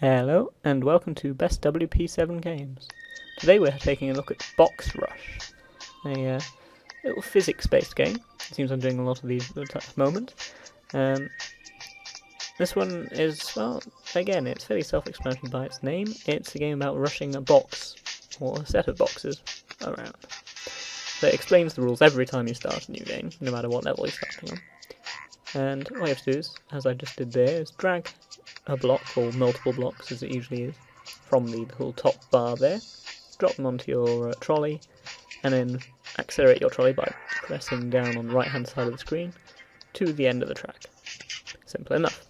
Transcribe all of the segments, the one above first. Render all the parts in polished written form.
Hello, and welcome to Best WP7 Games. Today we're taking a look at Box Rush, a little physics-based game. It seems I'm doing a lot of these at the moment. This one is, well, again, it's fairly self-explanatory by its name. It's a game about rushing a box, or a set of boxes, around. So it explains the rules every time you start a new game, no matter what level you're starting on. And what you have to do is, as I just did there, is drag a block, or multiple blocks as it usually is, from the little top bar there, drop them onto your trolley, and then accelerate your trolley by pressing down on the right hand side of the screen to the end of the track. Simple enough.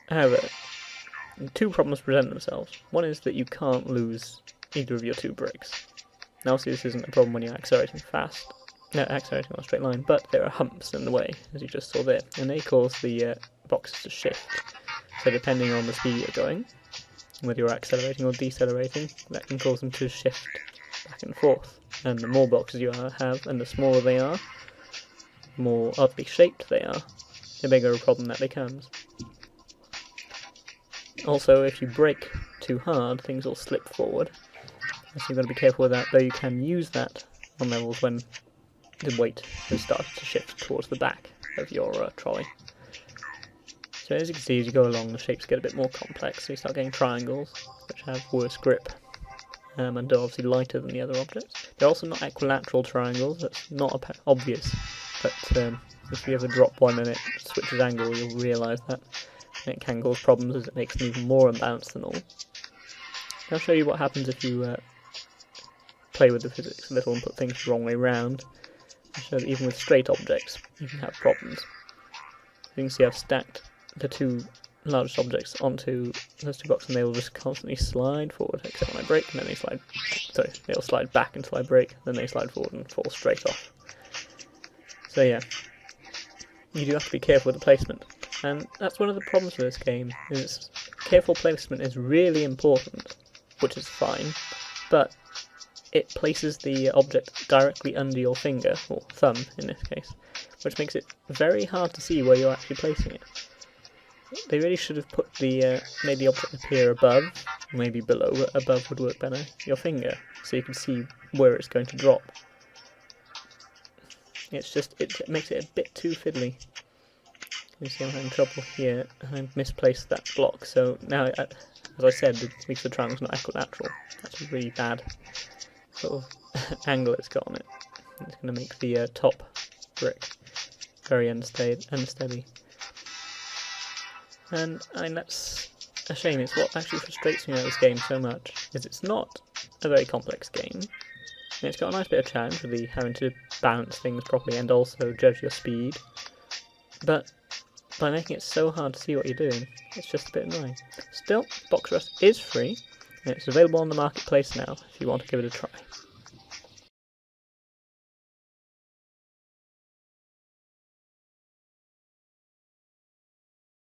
However, two problems present themselves. One is that you can't lose either of your two bricks. Now obviously this isn't a problem when you're accelerating accelerating on a straight line, but there are humps in the way, as you just saw there, and they cause the boxes to shift. So depending on the speed you're going, whether you're accelerating or decelerating, that can cause them to shift back and forth. And the more boxes you have, and the smaller they are, the more oddly shaped they are, the bigger a problem that becomes. Also, if you brake too hard, things will slip forward, so you've got to be careful with that, though you can use that on levels when the weight has started to shift towards the back of your trolley. So as you can see, as you go along, the shapes get a bit more complex, so you start getting triangles, which have worse grip, and are obviously lighter than the other objects. They're also not equilateral triangles, that's not obvious, but if you ever drop one and it switches angle, you'll realise that. And it can cause problems as it makes them even more unbalanced than all. I'll show you what happens if you play with the physics a little and put things the wrong way round. I'll show that even with straight objects, you can have problems. You can see I've stacked the two largest objects onto those two boxes, and they will just constantly slide forward, except when I brake, and then they slide. Sorry, they'll slide back until I brake, then they slide forward and fall straight off. So yeah, you do have to be careful with the placement, and that's one of the problems with this game. Is careful placement is really important, which is fine, but it places the object directly under your finger, or thumb in this case, which makes it very hard to see where you're actually placing it. They really should have put made the object appear above, maybe below, but above would work better, your finger, so you can see where it's going to drop. It's just, it makes it a bit too fiddly. You see I'm having trouble here, and I've misplaced that block, so now, as I said, because the triangle's not equilateral, that's a really bad sort of angle it's got on it. It's going to make the top brick very unsteady. And I mean, that's a shame. It's what actually frustrates me about this game so much, is it's not a very complex game. And it's got a nice bit of challenge with the having to balance things properly and also judge your speed. But by making it so hard to see what you're doing, it's just a bit annoying. Still, Box Rush is free, and it's available on the marketplace now if you want to give it a try.